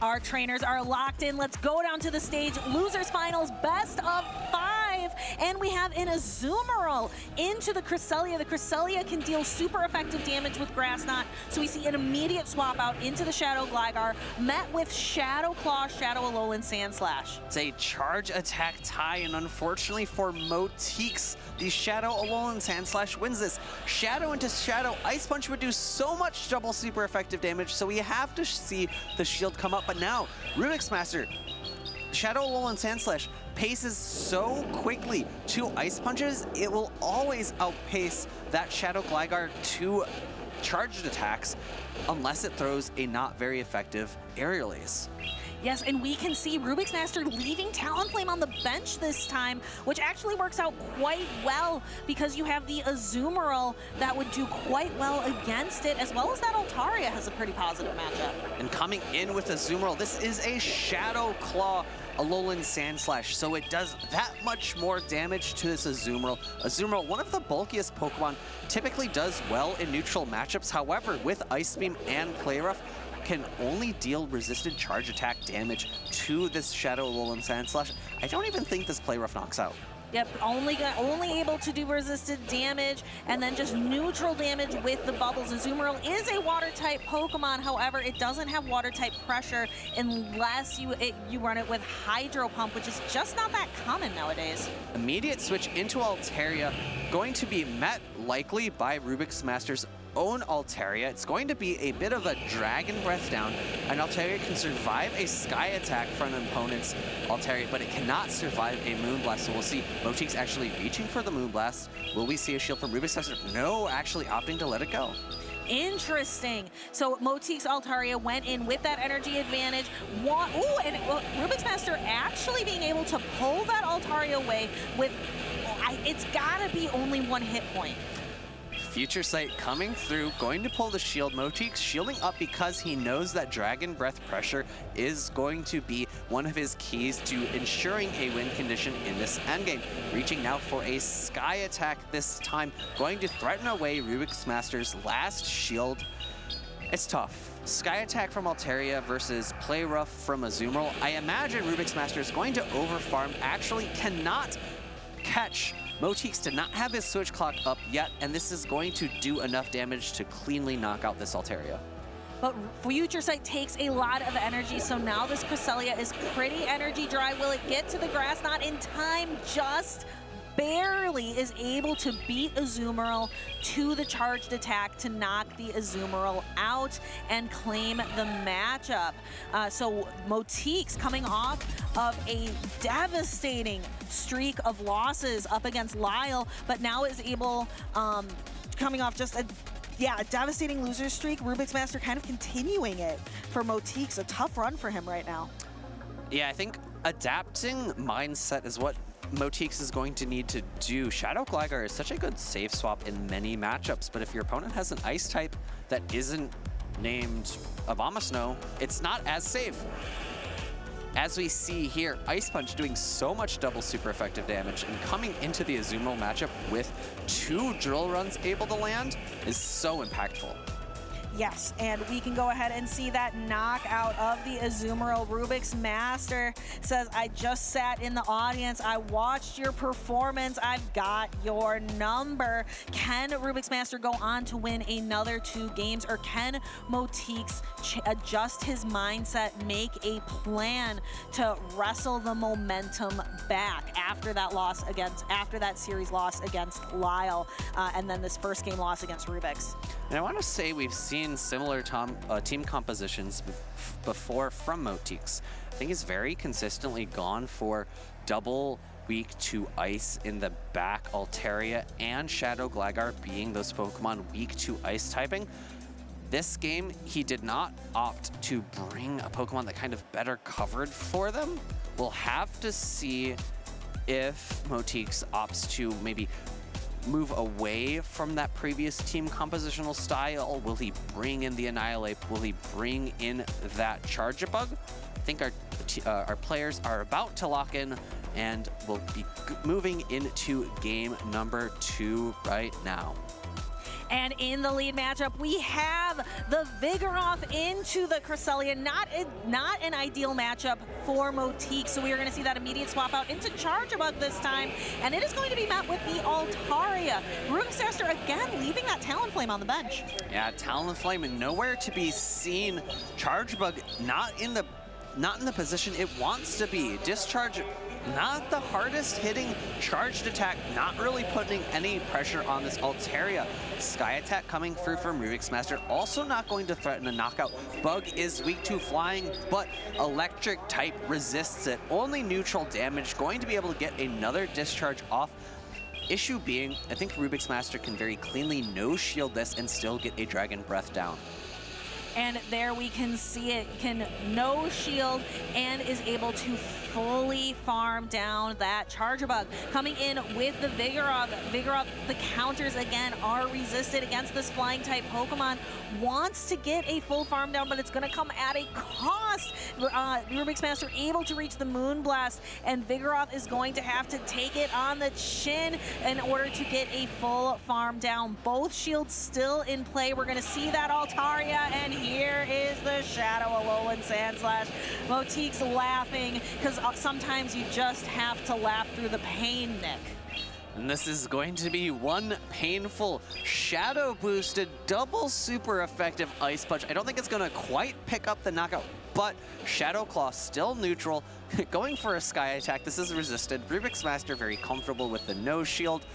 Our trainers are locked in. Let's go down to the stage. Losers finals, best of 5. And we have an Azumarill into the Cresselia. The Cresselia can deal super effective damage with Grass Knot. So we see an immediate swap out into the Shadow Gligar, met with Shadow Claw, Shadow Alolan Sandslash. It's a charge attack tie, and unfortunately for Motiks, the Shadow Alolan Sandslash wins this. Shadow into Shadow Ice Punch would do so much double super effective damage, so we have to see the shield come up. But now, XXRubixMaster, Shadow Alolan Sandslash paces so quickly to Ice Punches, it will always outpace that Shadow Gligar to charged attacks unless it throws a not very effective Aerial Ace. Yes, and we can see XXRubixMaster leaving Talonflame on the bench this time, which actually works out quite well because you have the Azumarill that would do quite well against it, as well as that Altaria has a pretty positive matchup. And coming in with Azumarill, this is a Shadow Claw Alolan Sandslash, so it does that much more damage to this Azumarill. Azumarill, one of the bulkiest Pokemon, typically does well in neutral matchups. However, with Ice Beam and Play Rough, can only deal resisted charge attack damage to this Shadow Alolan Sandslash. I don't even think this Play Rough knocks out. Yep, only able to do resisted damage and then just neutral damage with the bubbles. Azumarill is a water-type Pokemon, however, it doesn't have water-type pressure unless you run it with Hydro Pump, which is just not that common nowadays. Immediate switch into Altaria, going to be met likely by XXRubixMaster's own Altaria. It's going to be a bit of a Dragon Breath down, and Altaria can survive a Sky Attack from an opponent's Altaria, but it cannot survive a Moonblast. So we'll see Motiks actually reaching for the Moonblast. Will we see a shield from XXRubixMaster? No, actually opting to let it go. Interesting. So Motiks Altaria went in with that energy advantage. Ooh, and XXRubixMaster actually being able to pull that Altaria away with, it's gotta be only 1 hit point. Future Sight coming through, going to pull the shield. Motiks shielding up because he knows that Dragon Breath pressure is going to be one of his keys to ensuring a win condition in this endgame. Reaching now for a Sky Attack this time, going to threaten away XXRubixMaster's last shield. It's tough. Sky Attack from Altaria versus Play Rough from Azumarill. I imagine XXRubixMaster is going to overfarm, actually cannot catch. Motiks did not have his switch clock up yet, and this is going to do enough damage to cleanly knock out this Altaria. But Future Sight takes a lot of energy, so now this Cresselia is pretty energy dry. Will it get to the Grass Knot in time? Just barely is able to beat Azumarill to the charged attack to knock the Azumarill out and claim the matchup. So Motiks coming off of a devastating streak of losses up against Lyle, but now is able, coming off just a devastating loser streak. XXRubixMaster kind of continuing it for Motiks. A tough run for him right now. Yeah, I think adapting mindset is what Motiks is going to need to do. Shadow Gligar is such a good safe swap in many matchups, but if your opponent has an ice type that isn't named Abomasnow, it's not as safe. As we see here, Ice Punch doing so much double super effective damage, and coming into the Azumarill matchup with 2 drill runs able to land is so impactful. Yes, and we can go ahead and see that knockout of the Azumarill. XXRubixMaster says, I just sat in the audience. I watched your performance. I've got your number. Can XXRubixMaster go on to win another 2 games, or can Motiks adjust his mindset, make a plan to wrestle the momentum back after that series loss against Lyle, and then this first game loss against Rubix? And I want to say we've seen similar team compositions before from Motiks. I think he's very consistently gone for double weak to ice in the back, Altaria and Shadow Gligar being those Pokemon weak to ice typing. This game, he did not opt to bring a Pokemon that kind of better covered for them. We'll have to see if Motiks opts to maybe move away from that previous team compositional style. Will he bring in the Annihilate? Will he bring in that Charge-a-Bug? I think our players are about to lock in, and we'll be moving into game number 2 right now. And in the lead matchup, we have the Vigoroth into the Cresselia. Not an ideal matchup for Motiks, so we are going to see that immediate swap out into Charjabug this time, and it is going to be met with the Altaria. RubixMaster again leaving that Talonflame on the bench. Yeah, Talonflame and nowhere to be seen. Charjabug not in the position it wants to be. Discharge, not the hardest hitting charged attack, not really putting any pressure on this Altaria. Sky attack coming through from RubixMaster, also not going to threaten a knockout. Bug is weak to flying, but electric type resists it. Only neutral damage, going to be able to get another discharge off. Issue being, I think RubixMaster can very cleanly no-shield this and still get a Dragon Breath down. And there we can see it, can no shield and is able to fully farm down that Charjabug. Coming in with the Vigoroth. Vigoroth, the counters again are resisted against this flying type Pokemon. Wants to get a full farm down, but it's gonna come at a cost. RubixMaster able to reach the Moonblast, and Vigoroth is going to have to take it on the chin in order to get a full farm down. Both shields still in play. We're gonna see that Altaria, and here is the Shadow Alolan Sandslash. Motiks laughing, because sometimes you just have to laugh through the pain, Nick. And this is going to be one painful shadow boosted double super effective Ice Punch. I don't think it's gonna quite pick up the knockout, but Shadow Claw still neutral. Going for a Sky attack, this is resisted. RubixMaster very comfortable with the no shield.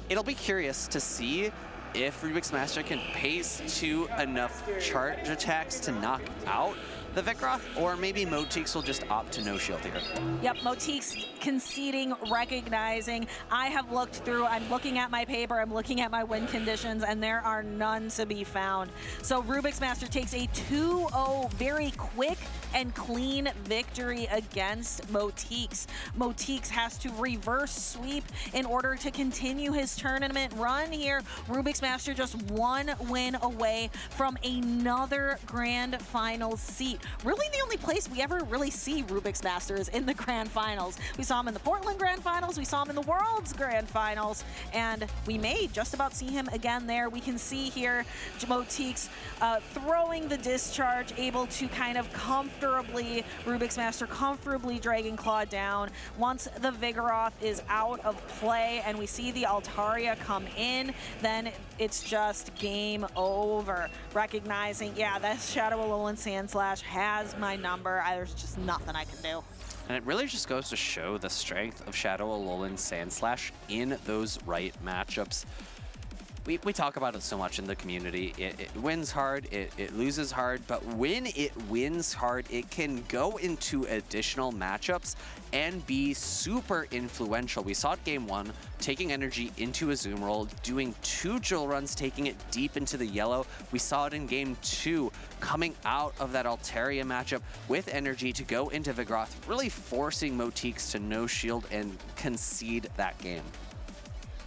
It'll be curious to see if RubixMaster can pace to enough charge attacks to knock out the Vigoroth, or maybe Motiks will just opt to no shield here. Yep, Motiks conceding, recognizing. I have looked through, I'm looking at my paper, I'm looking at my win conditions, and there are none to be found. So RubixMaster takes a 2-0 very quick and clean victory against Motiks. Motiks has to reverse sweep in order to continue his tournament run here. RubixMaster just one win away from another grand finals seat. Really the only place we ever really see RubixMaster is in the grand finals. We saw him in the Portland grand finals, we saw him in the World's grand finals, and we may just about see him again there. We can see here Motiks throwing the discharge, able to kind of RubixMaster comfortably Dragon Claw down. Once the Vigoroth is out of play and we see the Altaria come in, then it's just game over. Recognizing, yeah, that Shadow Alolan Sandslash has my number. There's just nothing I can do. And it really just goes to show the strength of Shadow Alolan Sandslash in those right matchups. We talk about it so much in the community. It wins hard, it loses hard, but when it wins hard, it can go into additional matchups and be super influential. We saw it game one, taking energy into Azumarill, doing 2 Drill Runs, taking it deep into the yellow. We saw it in game 2, coming out of that Altaria matchup with energy to go into Vigoroth, really forcing Motiks to no shield and concede that game.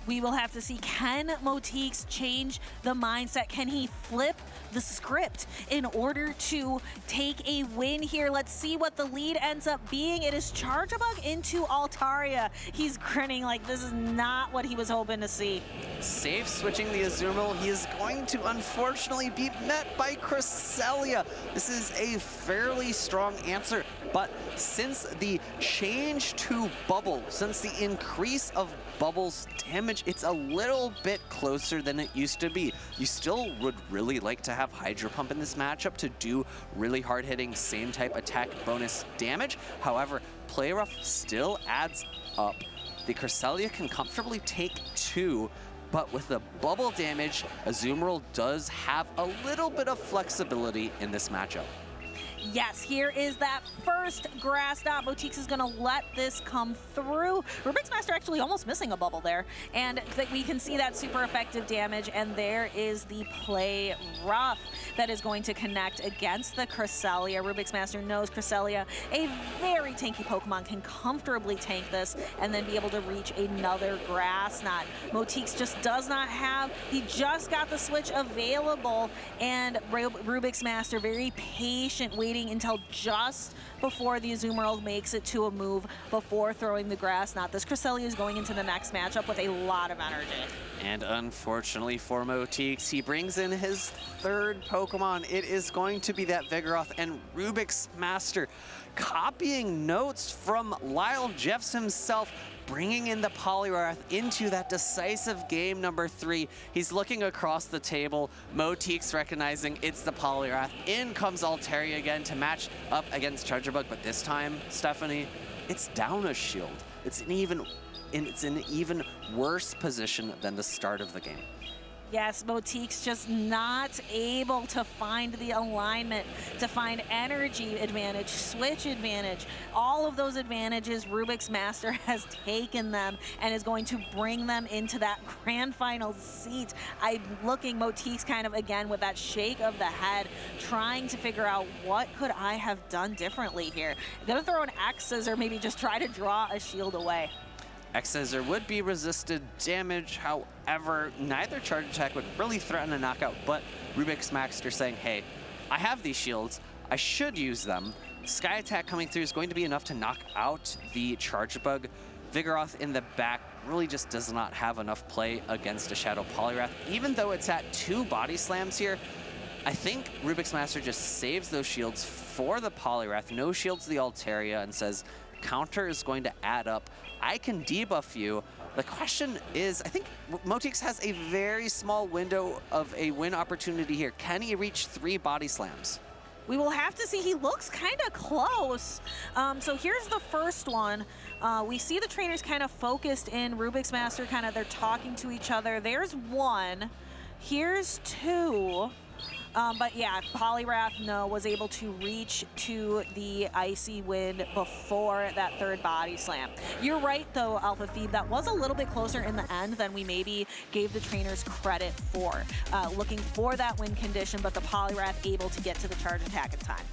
We will have to see, can Motiks change the mindset? Can he flip the script in order to take a win here? Let's see what the lead ends up being. It is Charjabug into Altaria. He's grinning like this is not what he was hoping to see. Safe switching the Azumarill. He is going to unfortunately be met by Cresselia. This is a fairly strong answer, but since the change to Bubble, since the increase of Bubble's damage, it's a little bit closer than it used to be. You still would really like to have Hydro Pump in this matchup to do really hard-hitting, same type attack bonus damage. However, Play Rough still adds up. The Cresselia can comfortably take 2, but with the bubble damage, Azumarill does have a little bit of flexibility in this matchup. Yes, here is that first grass knot. Motiks is going to let this come through. RubixMaster actually almost missing a bubble there. And we can see that super effective damage. And there is the Play Rough that is going to connect against the Cresselia. RubixMaster knows Cresselia, a very tanky Pokemon, can comfortably tank this and then be able to reach another grass knot. Motiks just does not have, he just got the switch available, and RubixMaster very patient, waiting until just before the Azumarill makes it to a move before throwing the grass knot. This Cresselia is going into the next matchup with a lot of energy. And unfortunately for Motiks, he brings in his third Pokemon. It is going to be that Vigoroth, and Rubik's Master copying notes from Lyle Jeffs himself, bringing in the Poliwrath into that decisive game number 3. He's looking across the table. Motiks recognizing it's the Poliwrath. In comes Altaria again to match up against Charjabug, but this time, Stephanie, it's down a shield. It's in an even worse position than the start of the game. Yes, Motiks just not able to find the alignment, to find energy advantage, switch advantage. All of those advantages, Rubik's Master has taken them and is going to bring them into that grand final seat. I'm looking Motiks kind of again with that shake of the head, trying to figure out what could I have done differently here. I'm gonna throw an X's or maybe just try to draw a shield away. X-Scissor would be resisted damage, however, neither charge attack would really threaten a knockout, but Rubik's Master saying, hey, I have these shields, I should use them. Sky attack coming through is going to be enough to knock out the Charjabug. Vigoroth in the back really just does not have enough play against a Shadow Poliwrath. Even though it's at 2 body slams here, I think Rubik's Master just saves those shields for the Poliwrath, no shields the Altaria, and says, counter is going to add up. I can debuff you. The question is, I think Motiks has a very small window of a win opportunity here. Can he reach 3 body slams? We will have to see. He looks kind of close. So here's the first one. We see the trainers kind of focused in. Rubik's Master kind of, they're talking to each other. There's 1. Here's 2. But yeah, Poliwrath, no, was able to reach to the Icy Wind before that 3rd body slam. You're right, though, Alpha Feed. That was a little bit closer in the end than we maybe gave the trainers credit for. Looking for that win condition, but the Poliwrath able to get to the charge attack in time.